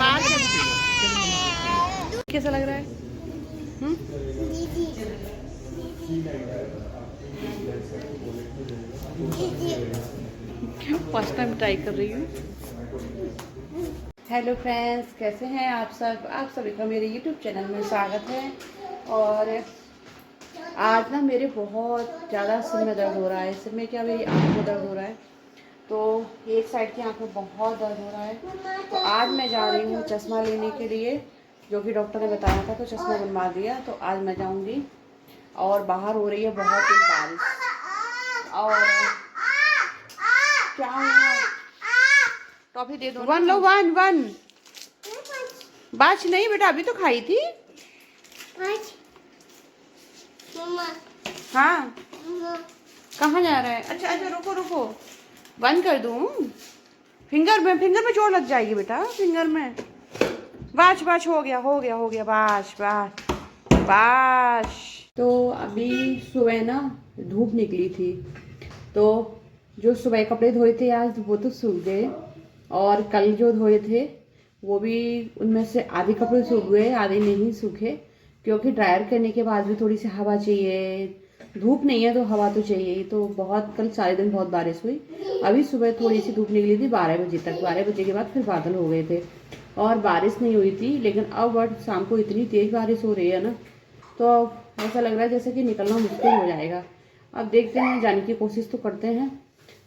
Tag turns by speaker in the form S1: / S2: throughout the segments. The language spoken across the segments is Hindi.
S1: दाल कैसा लग रहा है? फर्स्ट टाइम ट्राई कर रही हूँ। हेलो फ्रेंड्स, कैसे हैं आप सब? आप सभी का मेरे यूट्यूब चैनल में स्वागत है। और आज ना मेरे बहुत ज़्यादा सिर में दर्द हो रहा है। सिर में क्या, मेरी आँख में दर्द हो रहा है। तो एक साइड की आँख में बहुत दर्द हो रहा है। तो आज मैं जा रही हूँ चश्मा लेने के लिए, जो कि डॉक्टर ने बताया था। तो चश्मा बनवा दिया, तो आज मैं जाऊँगी। और बाहर हो रही है बहुत तेज बारिश। और क्या हुआ? टॉफी दे दो। वन लो, वन वन। बाच नहीं बेटा, अभी तो खाई थी। हाँ, कहाँ जा रहा है? अच्छा अच्छा, रुको रुको, बंद कर दूँ। फिंगर में चोट लग जाएगी बेटा, फिंगर में। बाश बाश, हो गया हो गया हो गया, बाश बाश बाश। तो अभी सुबह ना धूप निकली थी, तो जो सुबह कपड़े धोए थे आज वो तो सूख गए। और कल जो धोए थे वो भी, उनमें से आधे कपड़े सूख गए, आधे नहीं सूखे। क्योंकि ड्रायर करने के बाद भी थोड़ी सी हवा चाहिए। धूप नहीं है तो हवा तो चाहिए। तो बहुत कल सारे दिन बहुत बारिश हुई। अभी सुबह थोड़ी सी धूप निकली थी 12 बजे तक। 12 बजे के बाद फिर बादल हो गए थे और बारिश नहीं हुई थी। लेकिन अब बट शाम को इतनी तेज बारिश हो रही है ना, तो ऐसा लग रहा है जैसे कि निकलना मुश्किल हो जाएगा। अब देखते हैं, जाने की कोशिश तो करते हैं,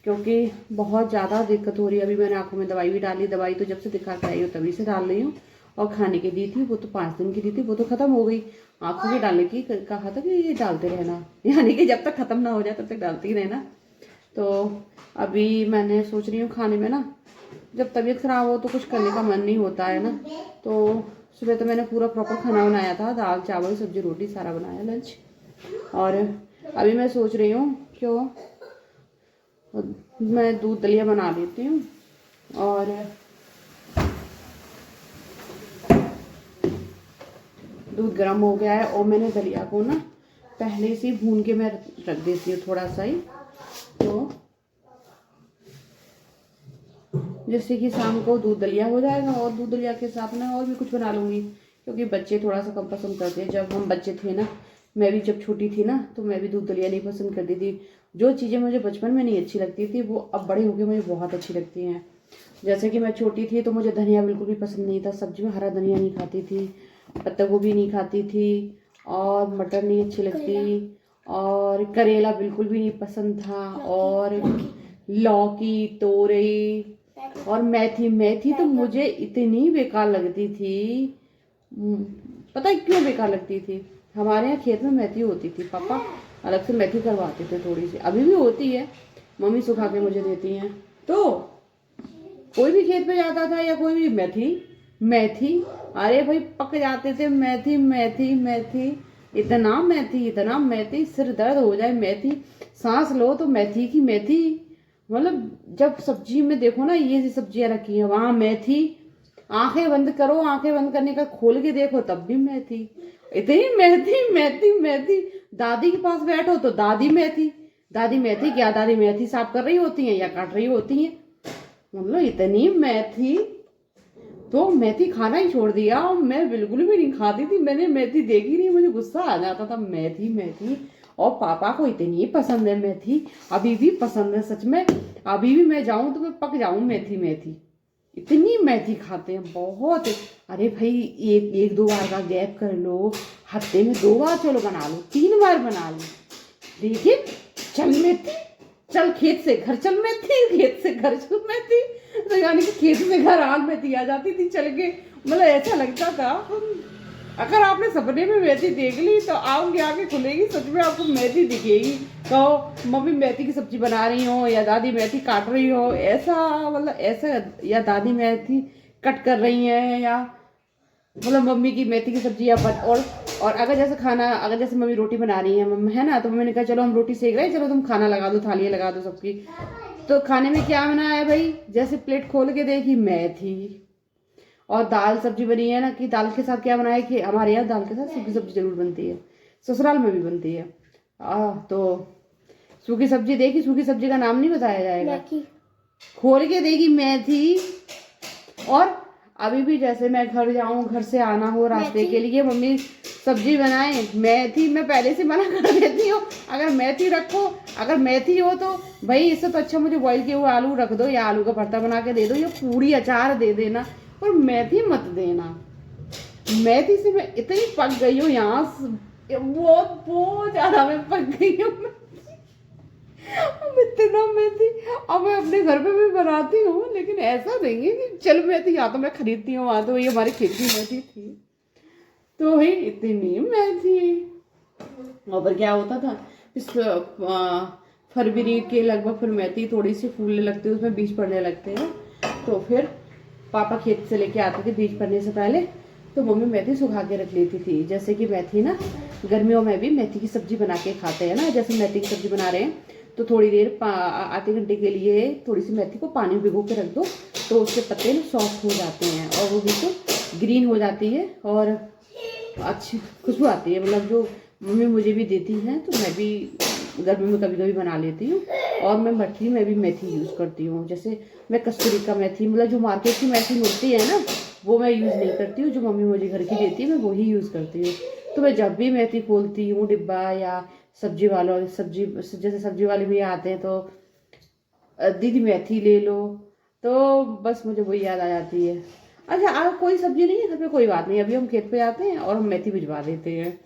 S1: क्योंकि बहुत ज़्यादा दिक्कत हो रही है। अभी मैंने आंखों में दवाई भी डाली। दवाई तो जब से दिखा के आई हूँ तभी से डाल रही हूँ। और खाने की दी थी, वो तो 5 दिन की दी थी, वो तो ख़त्म हो गई। आंखों की डालने की कहा था कि ये डालते रहना, यानी कि जब तक ख़त्म ना हो जाए तब तक डालती ही रहना। तो अभी मैंने सोच रही हूँ खाने में ना, जब तबीयत ख़राब हो तो कुछ करने का मन नहीं होता है ना। तो सुबह तो मैंने पूरा प्रॉपर खाना बनाया था, दाल चावल सब्जी रोटी सारा बनाया लंच। और अभी मैं सोच रही हूँ क्यों मैं दूध दलिया बना लेती हूँ। और दूध गर्म हो गया है और मैंने दलिया को ना पहले से भून के मैं रख देती हूँ थोड़ा सा ही, तो जिससे कि शाम को दूध दलिया हो जाएगा। और दूध दलिया के साथ में और भी कुछ बना लूँगी, क्योंकि बच्चे थोड़ा सा कम पसंद करते हैं। जब हम बच्चे थे ना, मैं भी जब छोटी थी ना, तो मैं भी दूध दलिया नहीं पसंद करती थी। जो चीज़ें मुझे बचपन में नहीं अच्छी लगती थी वो अब बड़े होकर मुझे बहुत अच्छी लगती हैं। जैसे कि मैं छोटी थी तो मुझे धनिया बिल्कुल भी पसंद नहीं था। सब्जी में हरा धनिया नहीं खाती थी, पत्ता गोभी नहीं खाती थी, और मटर नहीं अच्छी लगती, और करेला बिल्कुल भी नहीं पसंद था, और लौकी, तोरई और मेथी। मेथी तो मुझे इतनी बेकार लगती थी। पता है क्यों बेकार लगती थी? हमारे यहाँ खेत में मेथी होती थी, पापा अलग से मेथी करवाते थे थोड़ी सी। अभी भी होती है, मम्मी सुखा के मुझे देती हैं। तो कोई भी खेत पे जाता था या कोई भी मेथी मेथी, अरे भाई पक जाते थे। मेथी मेथी मेथी, इतना मेथी इतना मेथी, सिर दर्द हो जाए मेथी, सांस लो तो मेथी की मेथी। मतलब जब सब्जी में देखो ना, ये सब्जियां रखी हैं वहां मेथी, आंखें बंद करो, आंखें बंद करने का खोल के देखो तब भी मेथी। इतनी मेथी मेथी मेथी। दादी के पास बैठो तो दादी मेथी। दादी मेथी क्या, दादी मेथी साफ कर रही होती हैं या काट रही होती हैं। मतलब इतनी मेथी, तो मेथी खाना ही छोड़ दिया। और मैं बिल्कुल भी नहीं खाती थी, मैंने मेथी देखी नहीं, मुझे गुस्सा आ जाता था। मेथी मेथी, और पापा को इतनी पसंद है मेथी, अभी भी पसंद है सच में। अभी भी मैं जाऊं तो मैं पक जाऊं मेथी मेथी, इतनी मेथी खाते हैं बहुत। अरे भाई एक दो बार का गैप कर लो, हफ्ते में 2 बार चलो बना लो, 3 बार बना लो। देखिए, चल मेथी, चल खेत से घर चल मेथी, खेत से घर चल मेथी। तो यानी कि खेत से घर आग मेथी आ जाती थी चल के। मतलब ऐसा लगता था, अगर आपने सपने में मेथी देख ली तो आग की आंखें खुलेगी, सच में आपको मेथी दिखेगी। तो मम्मी मेथी की सब्जी बना रही हो या दादी मेथी काट रही हो, ऐसा मतलब ऐसा, या दादी मेथी कट कर रही है, या मतलब मम्मी की मेथी की सब्जी या और अगर जैसे खाना, अगर जैसे मम्मी रोटी बना रही है मम्मी, है ना, तो मम्मी ने कहा चलो हम रोटी सेक रहे हैं, चलो तुम खाना लगा दो, थालियाँ लगा दो सबकी। तो खाने में क्या बनाया है भाई? जैसे प्लेट खोल के देखी, मेथी। और दाल सब्जी बनी है ना, कि दाल के साथ क्या बनाया, कि हमारे यहाँ दाल के साथ सूखी सब्जी जरूर बनती है, ससुराल में भी बनती है। तो सूखी सब्जी देखी, सूखी सब्जी का नाम नहीं बताया जाएगा, खोल के देखी मेथी। और अभी भी जैसे मैं घर जाऊं, घर से आना हो रास्ते के लिए, मम्मी सब्जी बनाए, मेथी मैं पहले से मना कर देती हूँ, अगर मेथी रखो, अगर मेथी हो तो भाई इससे तो अच्छा मुझे बॉईल किए हुए आलू रख दो या आलू का भरता बना के दे दो या पूरी अचार दे देना, पर मेथी मत देना। मेथी से मैं इतनी पक गई हूँ यहाँ, बहुत ज्यादा मैं पक गई हूँ। अब इतना मेथी, अब मैं अपने घर पे भी बनाती हूँ, लेकिन ऐसा नहीं है कि चल मेथी यहाँ तो मैं खरीदती हूँ, वहाँ तो वही हमारी खेत की मेथी थी, तो वही इतनी मेथी। और पर क्या होता था इस फरवरी के लगभग फिर मेथी थोड़ी सी फूलने लगती है, उसमें बीज पड़ने लगते हैं, तो फिर पापा खेत से लेके आते थे बीज पड़ने से पहले, तो मम्मी मेथी सुखा के रख लेती थी। जैसे कि मेथी ना गर्मियों में भी मेथी की सब्जी बना के खाते हैं ना, जैसे मेथी की सब्जी बना रहे हैं तो थोड़ी देर आधे घंटे के लिए थोड़ी सी मेथी को पानी में भिगो के रख दो, तो उसके पत्ते ना सॉफ्ट हो जाते हैं और वो बिल्कुल ग्रीन हो जाती है और अच्छी खुशबू आती है। मतलब जो मम्मी मुझे भी देती हैं तो मैं भी गर्मी में कभी कभी बना लेती हूँ। और मैं मठली में भी मेथी यूज़ करती हूँ, जैसे मैं कस्तूरी का मेथी, मतलब जो मार्केट की मेथी मिलती है ना वो मैं यूज़ नहीं करती हूँ, जो मम्मी मुझे घर की देती है मैं वही यूज़ करती हूँ। तो मैं जब भी मेथी खोलती हूँ डिब्बा या सब्जी वालों सब्जी जैसे सब्जी वाले भी आते हैं तो दीदी मेथी ले लो, तो बस मुझे वही याद आ जाती है। अच्छा आप कोई सब्जी नहीं है घर पे, कोई बात नहीं, अभी हम खेत पे आते हैं और हम मेथी भिजवा देते हैं।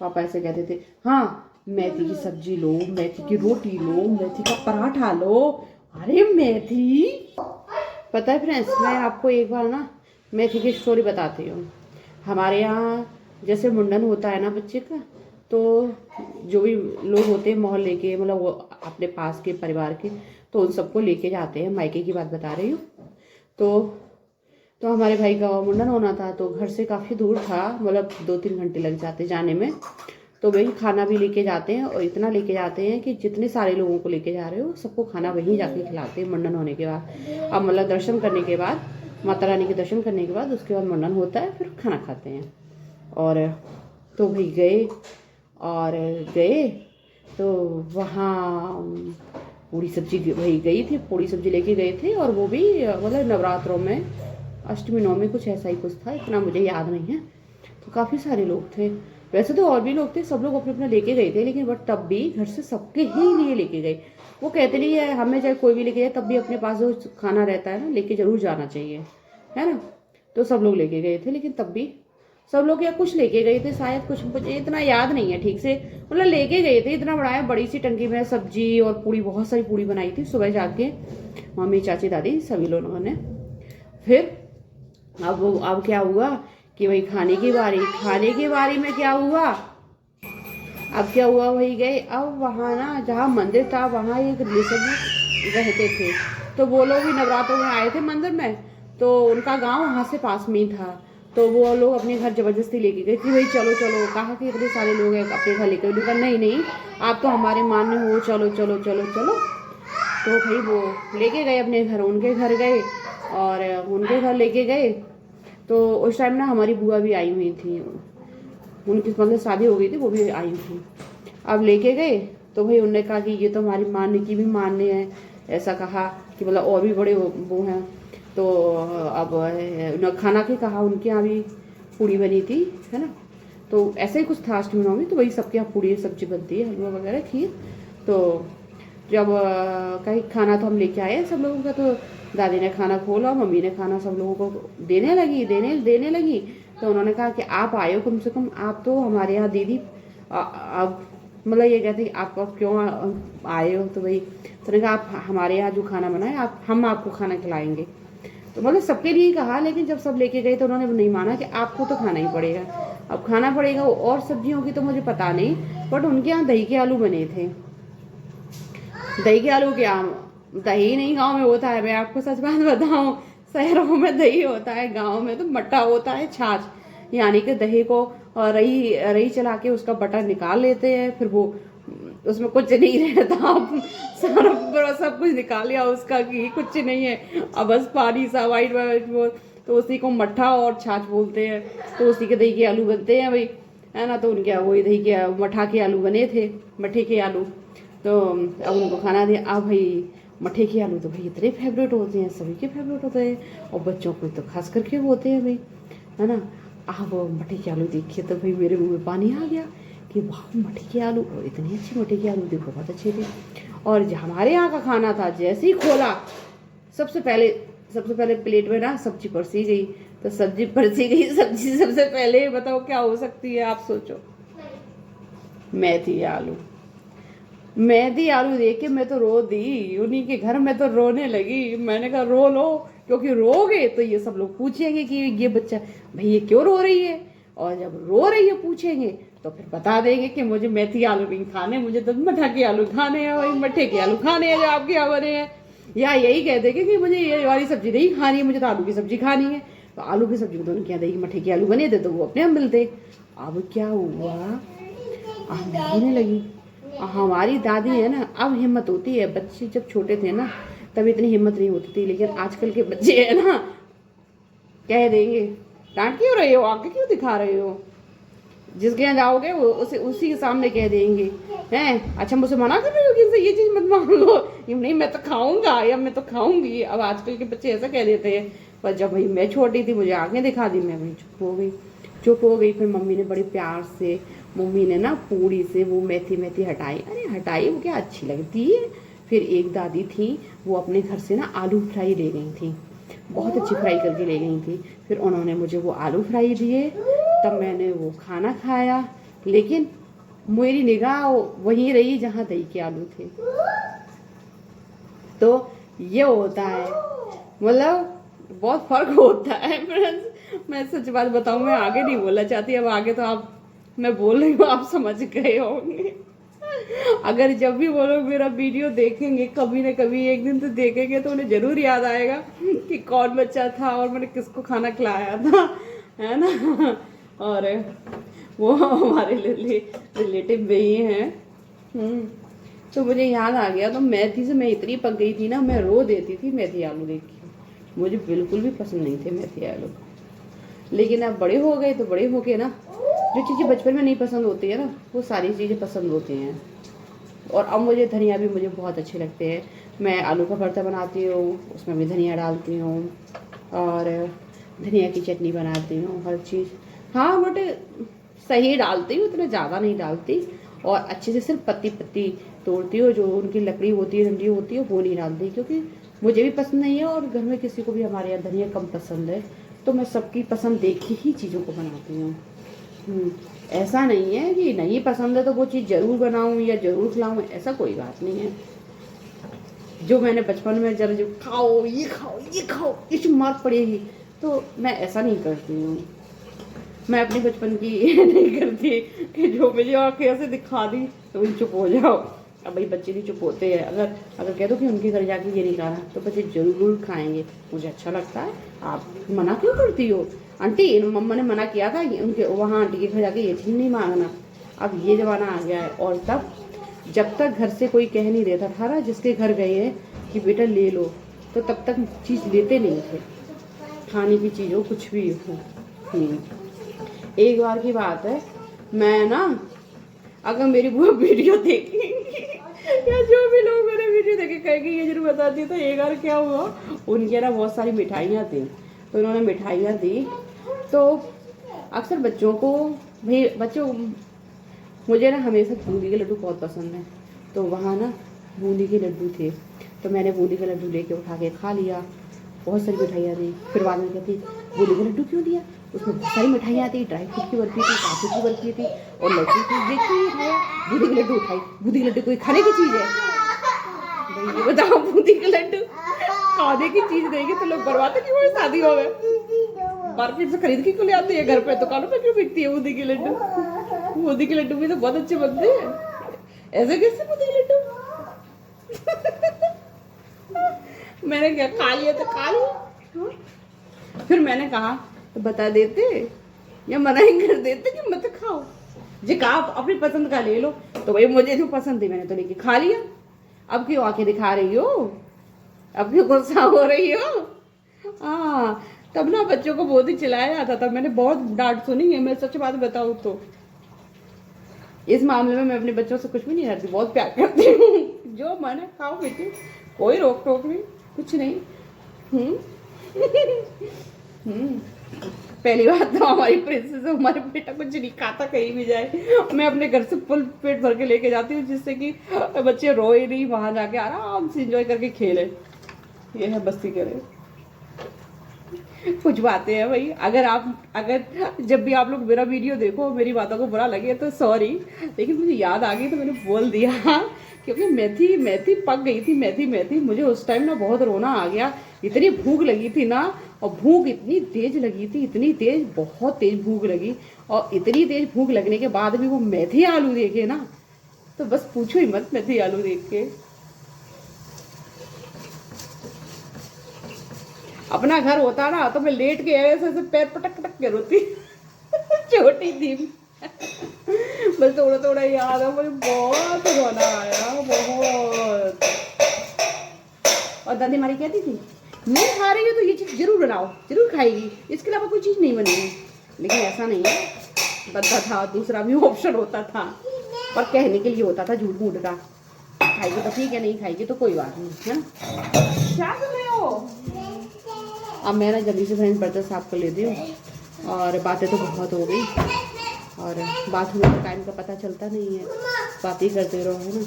S1: पापा ऐसे कहते थे, हाँ मेथी की सब्जी लो, मेथी की रोटी लो, मेथी का पराठा लो, अरे मेथी। पता है फ्रेंड्स, मैं आपको एक बार ना मेथी की स्टोरी बताती हूँ। हमारे यहाँ जैसे मुंडन होता है ना बच्चे का, तो जो भी लोग होते हैं मोहल्ले के, मतलब वो अपने पास के परिवार के, तो उन सबको लेके जाते हैं। मायके की बात बता रही हूँ। तो हमारे भाई का मुंडन होना था, तो घर से काफ़ी दूर था, मतलब 2-3 घंटे लग जाते जाने में। तो वही खाना भी लेके जाते हैं और इतना लेके जाते हैं कि जितने सारे लोगों को लेके जा रहे हो सबको खाना वहीं जाके खिलाते हैं मुंडन होने के बाद। अब मतलब दर्शन करने के बाद, माता रानी के दर्शन करने के बाद उसके बाद मुंडन होता है, फिर खाना खाते हैं। और तो भाई गए तो वहाँ पूरी सब्जी वही गई थी, पूरी सब्जी लेके गए थे, और वो भी मतलब नवरात्रों में, अष्टमी नवमी कुछ ऐसा ही कुछ था, इतना मुझे याद नहीं है। तो काफ़ी सारे लोग थे, वैसे तो और भी लोग थे, सब लोग अपने अपने लेके गए थे, लेकिन बट तब भी घर से सबके ही लिए लेके गए। वो कहते नहीं है हमें चाहे कोई भी लेके जाए, तब भी अपने पास जो खाना रहता है ना लेके जरूर जाना चाहिए, है ना। तो सब लोग लेके गए थे, लेकिन तब भी सब लोग या कुछ लेके गए थे शायद, कुछ मुझे इतना याद नहीं है ठीक से, मतलब लेके गए थे। इतना बड़ा है, बड़ी सी टंकी में सब्जी और पूड़ी, बहुत सारी पूड़ी बनाई थी सुबह जाके मम्मी चाची दादी सभी लोगों ने। फिर अब क्या हुआ कि भाई खाने की बारी में क्या हुआ, अब क्या हुआ, वही गए। अब वहाँ ना जहाँ मंदिर था वहाँ एक रिलेशन रहते थे, तो वो लोग भी नवरात्रों में आए थे मंदिर में, तो उनका गांव वहाँ से पास में ही था। तो वो लोग अपने घर जबरदस्ती लेके गए कि भाई चलो चलो, कहा कि इतने सारे लोग हैं अपने घर लेके, उन्होंने कहा नहीं नहीं आप तो हमारे मान्य हो, चलो चलो चलो चलो। तो भाई वो लेके गए अपने घर, उनके घर गए और उनके घर लेके गए। तो उस टाइम ना हमारी बुआ भी आई हुई थी, उनकी मतलब शादी हो गई थी, वो भी आई थी। अब लेके गए तो भाई उन्होंने कहा कि ये तो हमारी मान्य की भी मान्य है, ऐसा कहा कि मतलब और भी बड़े वो हैं। तो अब खाना के कहा, उनके यहाँ भी पूड़ी बनी थी, है ना। तो ऐसा ही कुछ था अष्टमी नवमी, तो वही सबके यहाँ पूड़ी सब्जी बनती है, हलवा वगैरह खीर। तो जब कहीं खाना तो हम लेके आए सब लोगों का, तो दादी ने खाना खोला, मम्मी ने खाना सब लोगों को देने लगी। तो उन्होंने कहा कि आप आए हो, कम से कम आप तो हमारे यहाँ दीदी, आप मतलब ये कहते कि आप क्यों आए हो, तो भाई तो उन्होंने कहा आप हमारे यहाँ जो खाना बनाए आप, हम आपको खाना खिलाएंगे। तो मतलब सबके लिए कहा, लेकिन जब सब लेके गए तो उन्होंने नहीं माना कि आपको तो खाना ही पड़ेगा, अब खाना पड़ेगा। और सब्जियों की तो मुझे पता नहीं, बट उनके यहाँ दही के आलू बने थे। दही के आलू क्या, दही नहीं गांव में होता है, मैं आपको सच बात बताऊं, शहरों में दही होता है, गांव में तो मट्टा होता है, छाछ, यानी कि दही को रही चला के उसका बटर निकाल लेते हैं, फिर वो उसमें कुछ नहीं रहता, सब कुछ निकाल लिया उसका कि कुछ नहीं है, अब बस पानी सा वाइट वाइट वो, तो उसी को मट्ठा और छाछ बोलते हैं। तो उसी के दही के आलू बनते हैं भाई, है ना। तो उनके वही दही के मठा के आलू बने थे, मठे के आलू। तो अब उनको खाना दिया। अब भाई मठे के आलू तो भाई इतने फेवरेट होते हैं, सभी के फेवरेट होते हैं, और बच्चों को तो खास करके होते हैं भाई, है ना। अब मठे के आलू देखिए तो भाई मेरे मुंह में पानी आ गया कि वाह मठे के आलू, और इतने अच्छे मठे के आलू थे, बहुत अच्छे थे। और जो हमारे यहाँ का खाना था, जैसे ही खोला सबसे पहले प्लेट में ना सब्जी परसी गई, तो सब्जी परसी गई, सब्जी सबसे पहले बताओ क्या हो सकती है, आप सोचो। मेथी आलू देख के मैं तो रो दी, उन्हीं के घर में तो रोने लगी। मैंने कहा रो लो, क्योंकि रोगे तो ये सब लोग पूछेंगे कि ये बच्चा भाई ये क्यों रो रही है, और जब रो रही है पूछेंगे तो फिर बता देंगे कि मुझे मेथी आलू नहीं खाने, मुझे तो मठा के आलू खाने हैं, वही मठे के आलू खाने हैं जो आपके यहाँ बने हैं। या यही कह देंगे कि मुझे ये वाली सब्जी नहीं खानी है, मुझे तो आलू की सब्जी खानी है। तो आलू की सब्जी में तो उनके यहाँ देखिए मठे के आलू बने थे तो वो अपने आप मिलते। अब क्या हुआ, अब रोने लगी। हमारी दादी है ना, अब हिम्मत होती है, बच्चे जब छोटे थे ना तब इतनी हिम्मत नहीं होती थी, लेकिन आजकल के बच्चे है ना कह देंगे डांट क्यों रहे हो, आगे क्यों दिखा रहे हो, जिसके यहाँ जाओगे वो उसी के सामने कह देंगे हैं, अच्छा मुझसे मना कर रहे हो कि इनसे ये चीज़ मत मांग लो, ये नहीं मैं तो खाऊंगा या मैं तो खाऊंगी। अब आजकल के बच्चे ऐसा कह देते हैं। पर जब भाई मैं छोटी थी मुझे आगे दिखा दी, मैं भाई चुप हो गई। फिर मम्मी ने बड़े प्यार से मम्मी ने ना पूड़ी से वो मेथी हटाई, अरे हटाई वो क्या अच्छी लगती है। फिर एक दादी थी वो अपने घर से ना आलू फ्राई ले गई थी, बहुत अच्छी फ्राई करके ले गई थी। फिर उन्होंने मुझे वो आलू फ्राई दिए, तब मैंने वो खाना खाया, लेकिन मेरी निगाह वहीं रही जहाँ दही के आलू थे। तो ये होता है, मतलब बहुत फर्क होता है फ्रेंड्स। मैं सच बात बताऊं, मैं आगे नहीं बोलना चाहती, अब आगे तो आप मैं बोल रही हूँ आप समझ गए होंगे। अगर जब भी वो लोग मेरा वीडियो देखेंगे कभी ना कभी एक दिन तो देखेंगे, तो उन्हें जरूर याद आएगा कि कौन बच्चा था और मैंने किसको खाना खिलाया था, है ना। और वो हमारे रिलेटिव में ही हैं। तो मुझे याद आ गया, तो मेथी से मैं इतनी पक गई थी ना, मैं रो देती थी मेथी आलू देख के। मुझे बिल्कुल भी पसंद नहीं थे मेथी आलू, लेकिन अब बड़े हो गए तो बड़े हो गए ना, जो चीज़ें बचपन में नहीं पसंद होती है ना वो सारी चीज़ें पसंद होती हैं। और अब मुझे धनिया भी मुझे बहुत अच्छे लगते हैं। मैं आलू का भरता बनाती हूँ, उसमें भी धनिया डालती हूँ, और धनिया की चटनी बनाती हूँ, हर चीज़। हाँ बट सही डालती हूँ, उतना ज़्यादा नहीं डालती, और अच्छे से सिर्फ पत्ती तोड़ती हूँ, जो उनकी लकड़ी होती है डंडी होती है वो नहीं डालती, क्योंकि मुझे भी पसंद नहीं है और घर में किसी को भी हमारे यहाँ धनिया कम पसंद है। तो मैं सबकी पसंद देख ही चीज़ों को बनाती हूँ। ऐसा नहीं है कि नहीं पसंद है तो वो चीज़ ज़रूर बनाऊँ या ज़रूर खिलाऊँ, ऐसा कोई बात नहीं है। जो मैंने बचपन में जरा जो खाओ ये खाओ इस मार पड़ेगी, तो मैं ऐसा नहीं करती हूँ। मैं अपने बचपन की नहीं करती कि जो मुझे आँखें ऐसे दिखा दी तो चुप हो जाओ। अब भाई बच्चे भी चुप होते हैं, अगर कह दो कि उनके घर जाके ये नहीं खाना तो बच्चे जरूर खाएंगे, मुझे अच्छा लगता है। आप मना क्यों करती हो? आंटी मम्मा ने मना किया था उनके वहाँ आंटी के घर जाके ये चीज़ नहीं मांगना। अब ये ज़माना आ गया है, और तब जब तक घर से कोई कह नहीं देता था ना, जिसके घर गए हैं कि बेटा ले लो, तो तब तक चीज़ लेते नहीं थे, खाने की चीज़ हो कुछ भी हो। एक बार की बात है, मैं ना अगर मेरी वो वीडियो देखेंगी या जो भी लोग मेरे वीडियो देखे कहेंगे ये जरूर बताती है। तो एक बार क्या हुआ, उनके ना बहुत सारी मिठाइयाँ थी, तो उन्होंने मिठाइयाँ दी। तो अक्सर बच्चों को मुझे ना हमेशा बूंदी के लड्डू बहुत पसंद है, तो वहाँ ना बूंदी के लड्डू थे, तो मैंने बूंदी का लड्डू लेके उठा के खा लिया। बहुत सारी मिठाइयाँ दी। फिर बाद में कहती बूंदी का लड्डू क्यों दिया, उसमें बहुत सारी मिठाइयाँ थी, ड्राई फ्रूट की बर्फी थी, काजू की बर्फी थी और लड्डू थी, ये क्यों उठाया? बूंदी के लड्डू उठाई। बूंदी के लड्डू कोई खाने की चीज़ है भाई, ये बताओ? बूंदी के लड्डू खाने की चीज़ देंगे तो लोग बर्बाद क्यों है? शादी हो गए मार्केट से खरीद के क्यों ले आते हैं, घर पे दुकानों पे क्यों बिकती है बूंदी के लड्डू? बूंदी के लड्डू भी तो बहुत अच्छे बनते हैं, ऐसे कैसे बूंदी के लड्डू? मैंने क्या खा लिया तो खा लिया। फिर मैंने कहा तो बता देते या मना ही कर देते कि मत खाओ, जी कहा अपनी पसंद का ले लो। तो भाई मुझे जो पसंद थी मैंने तो लेके खा लिया। अब क्यों आके दिखा रही हो, अब क्यों गुस्सा हो रही हो? हाँ तब ना बच्चों को बहुत ही चिल्लाया जाता था, मैंने बहुत डांट सुनी है। मैं सच बात बताऊँ तो इस मामले में मैं अपने बच्चों से कुछ भी नहीं करती, बहुत प्यार करती हूँ। जो मन है खाओ बेटे, कोई रोक टोक नहीं, कुछ नहीं। हम्म। हम्म। पहली बात तो हमारी प्रिंसेस, हमारे बेटा कुछ नहीं खाता कहीं भी जाए, मैं अपने घर से फुल पेट भर के लेके जाती हूँ, जिससे कि बच्चे रोए नहीं, वहां जाके आराम से एंजॉय करके खेले। ये है बस्ती करे। कुछ बातें हैं भाई, अगर जब भी आप लोग मेरा वीडियो देखो मेरी बातों को बुरा लगे तो सॉरी, लेकिन मुझे याद आ गई तो मैंने बोल दिया। क्योंकि मेथी पक गई थी, मेथी मुझे उस टाइम ना बहुत रोना आ गया। इतनी भूख लगी थी ना, और भूख इतनी तेज लगी थी, इतनी तेज, बहुत तेज भूख लगी। और इतनी तेज भूख लगने के बाद भी वो मेथी आलू देखे ना, तो बस पूछो ही मत मेथी आलू देख के। अपना घर होता ना तो मैं लेट के ऐसे ऐसे पैर पटक पटक के रोती। छोटी थी बस, थोड़ा थोड़ा याद है मुझे, बहुत रोना आया, बहुत। और दादी हमारी कहती थी, नहीं खा रही हो तो ये चीज़ जरूर बनाओ, जरूर खाएगी, इसके अलावा कोई चीज़ नहीं बनेगी। लेकिन ऐसा नहीं है, बनता था, दूसरा भी ऑप्शन होता था, पर कहने के लिए होता था झूठ मूठ का। खाएगी तो ठीक है, नहीं खाएगी तो कोई बात नहीं, है ना। क्या कर रहे हो? अब मैं ना जल्दी से फ्रेंड्स बर्तन साफ कर लेती हूँ, और बातें तो बहुत हो गई, और बाथरूम में टाइम का पता चलता नहीं है, बातें करते रहो, है ना।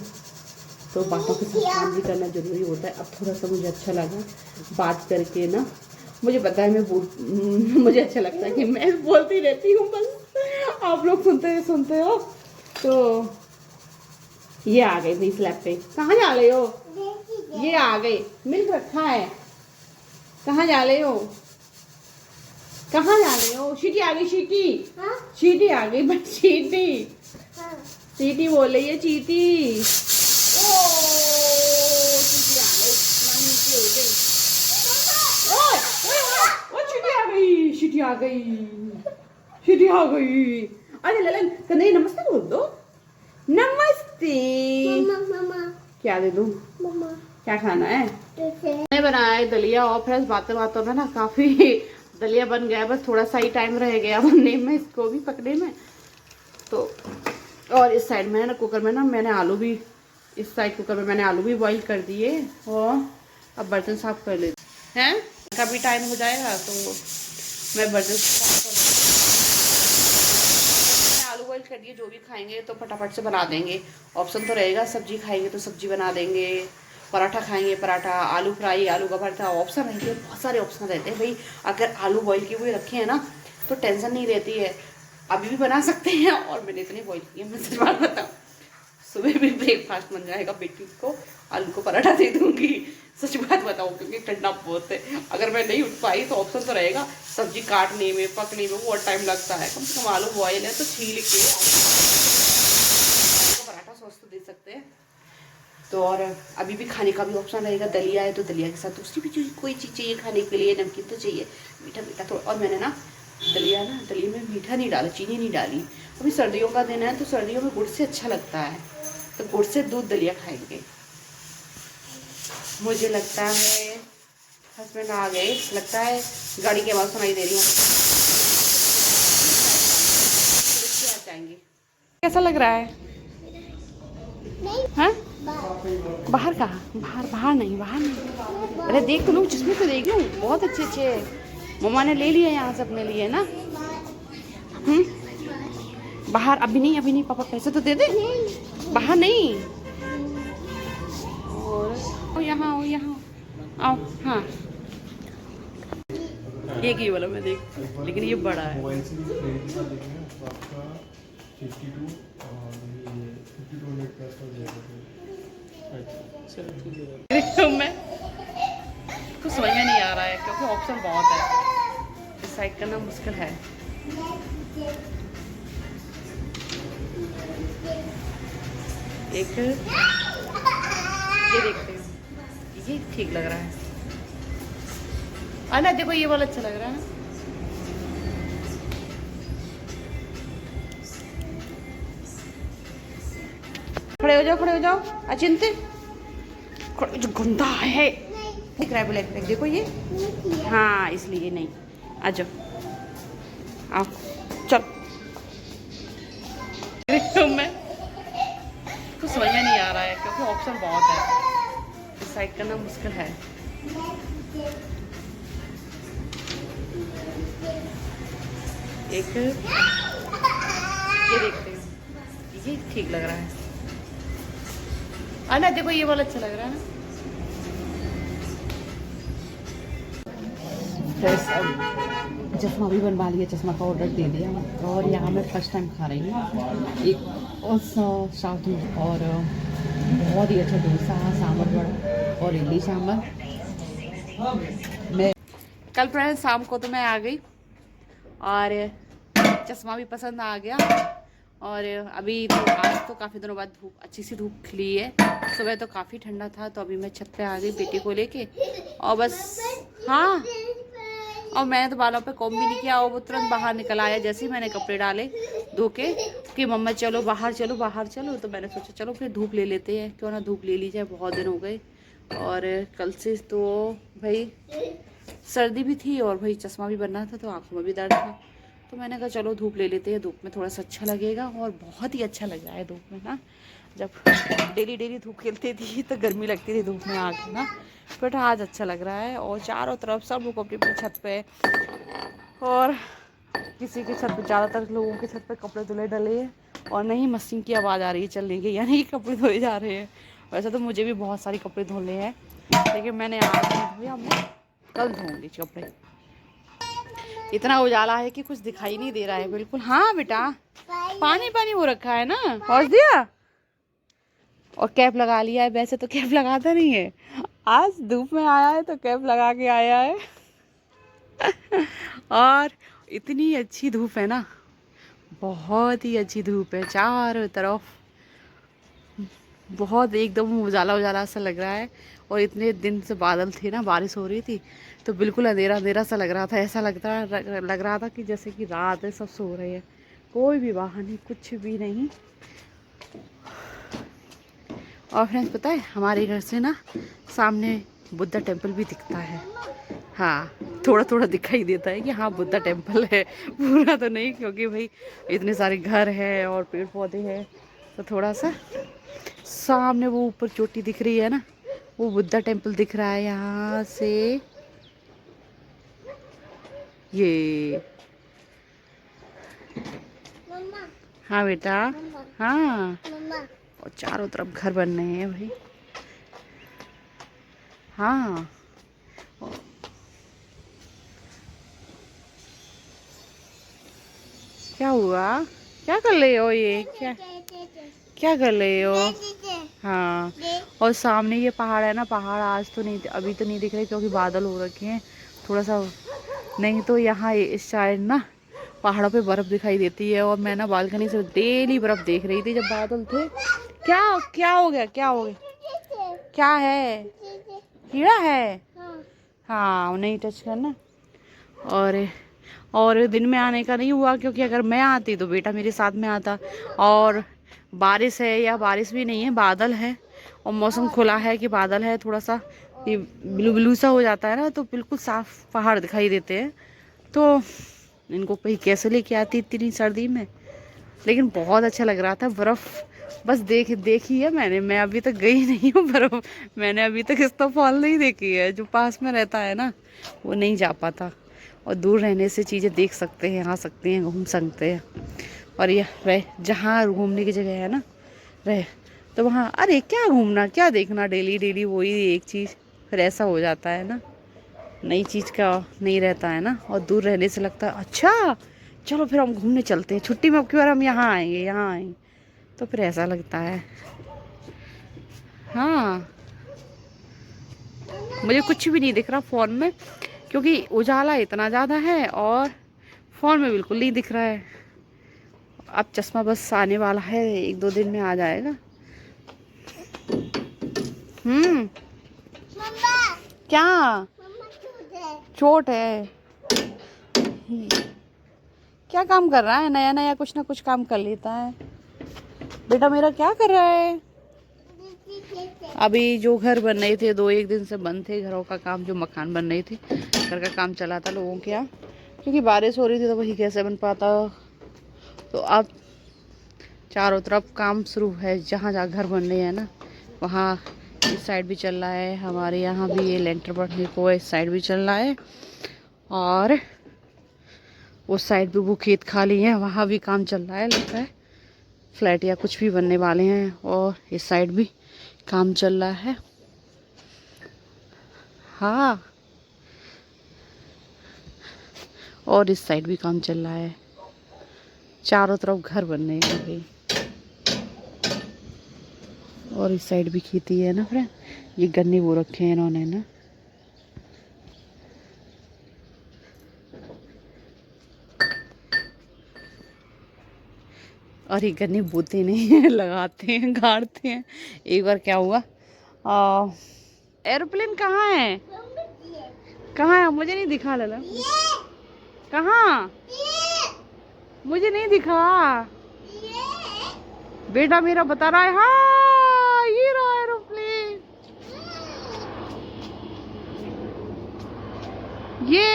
S1: तो बातों के साथ काम भी करना जरूरी होता है। अब थोड़ा सा मुझे अच्छा लगा बात करके ना, मुझे पता है मुझे अच्छा लगता है कि मैं बोलती रहती हूँ, बस आप लोग सुनते हो। तो ये आ गई भाई स्लैब पे, कहाँ जा रहे हो? ये आ गई, मिल्क रखा है, कहाँ जा रहे हो? कहाँ जा रहे हो? शीटी आ गई, शीटी। हाँ? शीटी आ गई बट चीटी। हाँ? चीटी बोल रही है, चीटी। ओ चीटी आ गई, नीचे हो गई। ओ चीटी आ गई, शीटी आ गई, शीटी आ गई। अरे ललन कन्हैया नमस्ते बोल दो, नमस्ते। मम्मा क्या दे दूं? मम्मा क्या खाना है? मैंने बनाया है दलिया, और फ्रेंड्स बातों बातों में ना काफी दलिया बन गया, बस थोड़ा सा ही टाइम रह गया बनने में, इसको भी पकने में। तो और इस साइड में ना कुकर में ना मैंने आलू भी, इस साइड कुकर में मैंने आलू भी बॉईल कर दिए, और अब बर्तन साफ कर लेती हैं। कभी टाइम हो जाएगा तो मैं बर्तन साफ कर लूँगी। मैंने आलू बॉईल कर दिए, जो भी खाएंगे तो फटाफट से बना देंगे। ऑप्शन तो रहेगा, सब्जी खाएंगे तो सब्जी बना देंगे, पराठा खाएंगे पराठा, आलू फ्राई, आलू का भरता, ऑप्शन रहते हैं, बहुत सारे ऑप्शन रहते हैं भाई। अगर आलू बॉईल किए हुए रखे हैं ना तो टेंशन नहीं रहती है, अभी भी बना सकते हैं। और मैंने इतने बॉईल किए, मैं सच बात बताऊँ, सुबह भी ब्रेकफास्ट बन जाएगा, बेटी को आलू को पराठा दे दूंगी, सच बात बताऊँ, क्योंकि ठंडा बहुत है। अगर मैं नहीं उठ पाई तो ऑप्शन तो रहेगा, सब्जी काटने में पकने में बहुत टाइम लगता है, कम से कम आलू बॉयल है तो छील के पराठा सॉस तो दे सकते हैं। तो और अभी भी खाने का भी ऑप्शन रहेगा, दलिया है तो दलिया के साथ दूसरी भी कोई चीज़ चाहिए खाने के लिए, नमकीन तो चाहिए, मीठा मीठा थोड़ा। और मैंने ना दलिया में मीठा नहीं डाला, चीनी नहीं डाली। अभी सर्दियों का दिन है तो सर्दियों में गुड़ से अच्छा लगता है, तो गुड़ से दूध दलिया खाएंगे। मुझे लगता है हस्बैंड आ गए, लगता है गाड़ी की आवाज़ सुनाई दे रही है, आ जाएंगे। कैसा लग रहा है? हाँ बाहर कहाँ? बाहर नहीं। अरे देख तो लूँ, जिसमें तो देख लूँ, बहुत अच्छे अच्छे मम्मा ने ले लिए यहाँ से अपने लिए ना। बाहर अभी नहीं, पापा पैसे तो दे दे। बाहर नहीं, और यहाँ आओ। हाँ एक ही वाला मैं देख, लेकिन ये बड़ा है। मैं कुछ समझ में नहीं आ रहा है, क्योंकि ऑप्शन बहुत है, डिसाइड करना मुश्किल है। एक ये देखते हैं, ये ठीक लग रहा है। ना देखो ये वाला अच्छा लग रहा है। खड़े हो जाओ अचिंत्य, जो गंदा है दिख रहा है ब्लैक ब्लैक, देखो ये, हाँ इसलिए नहीं। आ जाओ, आओ चल। मैं कुछ समझ में नहीं आ रहा है, क्योंकि ऑप्शन बहुत है, डिसाइड करना मुश्किल है। एक ये देखते हैं, ये ठीक लग रहा है। ना देखो ये वाला अच्छा लग रहा है ना। चश्मा भी बनवा लिया, चश्मा का ऑर्डर दे दिया और यहाँ मैं फर्स्ट टाइम खा रही हूँ एक और साउथ में, और बहुत ही अच्छा डोसा, सांभर वड़ा और इडली सांभर। मैं कल फ्रेंड्स शाम को तो मैं आ गई और चश्मा भी पसंद आ गया, और अभी तो आज तो काफ़ी दिनों बाद धूप, अच्छी सी धूप खिली है। सुबह तो काफ़ी ठंडा था, तो अभी मैं छत पे आ गई बेटे को लेके और बस। हाँ, और मैंने तो बालों पे कॉम्ब भी नहीं किया और वो तुरंत बाहर निकल आया जैसे ही मैंने कपड़े डाले धो के कि मम्मा चलो बाहर चलो बाहर चलो। तो मैंने सोचा चलो फिर धूप ले लेते हैं, क्यों ना धूप ले ली जाए, बहुत दिन हो गए। और कल से तो भाई सर्दी भी थी और भाई चश्मा भी बनना था, तो आँखों में भी दर्द था, तो मैंने कहा चलो धूप ले लेते हैं, धूप में थोड़ा सा अच्छा लगेगा। और बहुत ही अच्छा लग रहा है धूप में ना। जब डेली धूप खिलती थी तो गर्मी लगती थी धूप में आके ना, बट आज अच्छा लग रहा है। और चारों तरफ सब लोग अपनी अपनी छत पे, और किसी की छत पे, ज़्यादातर लोगों की छत पे कपड़े धुले डले हैं और नहीं मशीन की आवाज़ आ रही है चलने की, यानी कि कपड़े धोए जा रहे हैं। वैसे तो मुझे भी बहुत सारे कपड़े धोने हैं, लेकिन मैंने आज नहीं धोया, मैं कल धोऊंगी कपड़े। इतना उजाला है कि कुछ दिखाई नहीं दे रहा है बिल्कुल। हाँ बेटा, पानी पानी हो रखा है ना, पहुँच दिया। और कैप लगा लिया है, वैसे तो कैप लगाता नहीं है, आज धूप में आया है तो कैप लगा के आया है। और इतनी अच्छी धूप है ना, बहुत ही अच्छी धूप है चारों तरफ, बहुत एकदम उजाला उजाला सा लग रहा है। और इतने दिन से बादल थे ना, बारिश हो रही थी, तो बिल्कुल अंधेरा अंधेरा सा लग रहा था। ऐसा लग रहा था कि जैसे कि रात है, सब सो रहे हैं, कोई भी बाहर नहीं, कुछ भी नहीं। और फ्रेंड्स पता है, हमारे घर से ना सामने बुद्धा टेम्पल भी दिखता है। हाँ, थोड़ा थोड़ा दिखाई देता है कि हाँ बुद्धा टेम्पल है, पूरा तो नहीं, क्योंकि भाई इतने सारे घर हैं और पेड़ पौधे हैं, तो थोड़ा सा सामने वो ऊपर चोटी दिख रही है ना, वो बुद्धा टेम्पल दिख रहा है यहाँ से। ये हाँ बेटा, हाँ, और चारों तरफ घर बन रहे हैं भाई। हाँ, क्या हुआ, क्या कर रहे हो, ये क्या क्या कर रहे हो। हाँ, और सामने ये पहाड़ है ना, पहाड़ आज तो नहीं, अभी तो नहीं दिख रहे क्योंकि बादल हो रखे हैं थोड़ा सा, नहीं तो यहाँ इस साइड ना पहाड़ों पे बर्फ़ दिखाई देती है। और मैं ना बालकनी से डेली बर्फ़ देख रही थी जब बादल थे। क्या क्या हो गया, क्या हो गया, क्या है, कीड़ा है। हाँ, नहीं टच करना। और दिन में आने का नहीं हुआ, क्योंकि अगर मैं आती तो बेटा मेरे साथ में आता। और बारिश है या बारिश भी नहीं है, बादल है और मौसम खुला है कि बादल है, थोड़ा सा ये ब्लू ब्लू सा हो जाता है ना, तो बिल्कुल साफ पहाड़ दिखाई देते हैं। तो इनको कहीं कैसे लेके आती इतनी सर्दी में, लेकिन बहुत अच्छा लग रहा था। बर्फ़ बस देखी है मैंने, मैं अभी तक गई नहीं हूँ बर्फ़, मैंने अभी तक स्नोफॉल नहीं देखी है। जो पास में रहता है ना वो नहीं जा पाता, और दूर रहने से चीज़ें देख सकते हैं, आ सकते हैं, घूम सकते हैं। और ये रहे जहाँ घूमने की जगह है ना रहे, तो वहाँ अरे क्या घूमना, क्या देखना, डेली वही एक चीज़, फिर ऐसा हो जाता है ना, नई चीज़ का नहीं रहता है ना। और दूर रहने से लगता है अच्छा चलो फिर हम घूमने चलते हैं, छुट्टी में अब की बार हम यहाँ आएंगे, तो फिर ऐसा लगता है। हाँ, मुझे कुछ भी नहीं दिख रहा फ़ोन में, क्योंकि उजाला इतना ज़्यादा है और फ़ोन में बिल्कुल नहीं दिख रहा है। अब चश्मा बस आने वाला है, 1-2 दिन में आ जाएगा। क्या चोट है, क्या काम कर रहा है, नया नया कुछ ना कुछ काम कर लेता है बेटा मेरा। क्या कर रहा है, अभी जो घर बन रहे थे 2-1 दिन से बंद थे, घरों का काम, जो मकान बन रहे थे, घर का काम चला था लोगों के यहाँ, क्योंकि बारिश हो रही थी तो वही कैसे बन पाता। तो अब चारों तरफ काम शुरू है, जहाँ जहाँ घर बन रहे हैं ना वहाँ इस साइड भी चल रहा है, हमारे यहाँ भी ये लेंटर बढ़ने को इस साइड भी चल रहा है, और उस साइड भी वो खेत खाली है, वहाँ भी काम चल रहा है, लगता है फ्लैट या कुछ भी बनने वाले हैं। और इस साइड भी काम चल रहा है। हाँ, और इस साइड भी काम चल रहा है, चारों तरफ घर बन रहे हैं अभी। और इस साइड भी खेती है ना फ्रेंड, ये गन्ने वो रखे हैं इन्होंने ना। और ये गन्ने बोते नहीं हैं, लगाते हैं, गाड़ते हैं। एक बार क्या हुआ, एरोप्लेन कहाँ है, कहाँ है, मुझे नहीं दिखा लला, कहाँ, मुझे नहीं दिखा बेटा, मेरा बता रहा है। हाँ, ये रहा एरोप्लेन, ये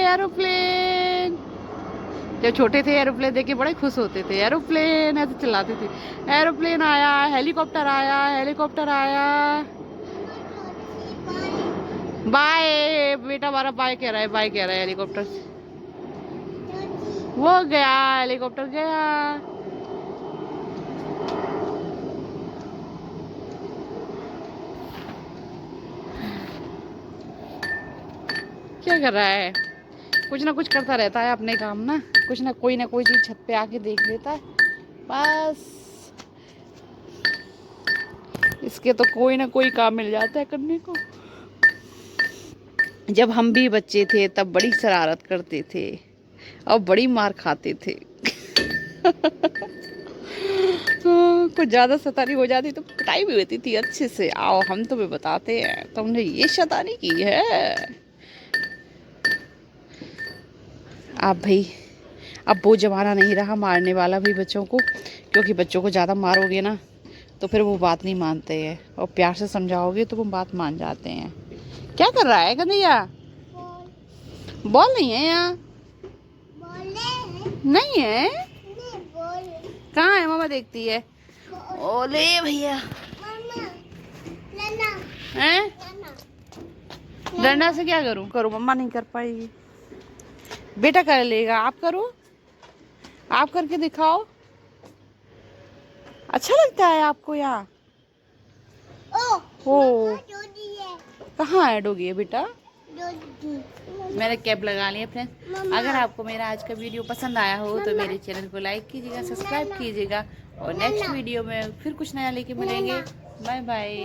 S1: एरोप्लेन। जब छोटे थे एरोप्लेन देख के बड़े खुश होते थे, एरोप्लेन ऐसे चिल्लाते थे, एरोप्लेन आया, हेलीकॉप्टर आया, हेलीकॉप्टर आया। बाय बेटा, हमारा बाय कह रहा है, बाय कह रहा है हेलीकॉप्टर। वो गया, हेलीकॉप्टर गया। क्या कर रहा है, कुछ ना कुछ करता रहता है अपने काम ना, कुछ ना कोई चीज छत पे आके देख लेता है बस। इसके तो कोई ना कोई काम मिल जाता है करने को। जब हम भी बच्चे थे तब बड़ी शरारत करते थे और बड़ी मार खाते थे। कुछ ज्यादा शैतानी हो जाती तो पिटाई भी होती थी अच्छे से। आओ हम तुम्हें बताते हैं, तुमने ये शैतानी की है। अब भाई, अब वो जमाना नहीं रहा मारने वाला भी बच्चों को, क्योंकि बच्चों को ज़्यादा मारोगे ना तो फिर वो बात नहीं मानते हैं, और प्यार से समझाओगे तो वो बात मान जाते हैं। क्या कर रहा है कन्हैया, बॉल नहीं है यहाँ, नहीं है, कहाँ है, मामा देखती है। ओले भैया, हैं डंडा से क्या करूँ, करूँ, मम्मा नहीं कर पाएगी, बेटा कर लेगा, आप करो, आप करके दिखाओ। अच्छा लगता है आपको यहाँ? ओ कहाँ है डोगी है बेटा? मैंने कैप लगा लिया फ्रेंड्स। अगर आपको मेरा आज का वीडियो पसंद आया हो तो मेरे चैनल को लाइक कीजिएगा, सब्सक्राइब कीजिएगा, और नेक्स्ट वीडियो में फिर कुछ नया लेके मिलेंगे। Bye bye.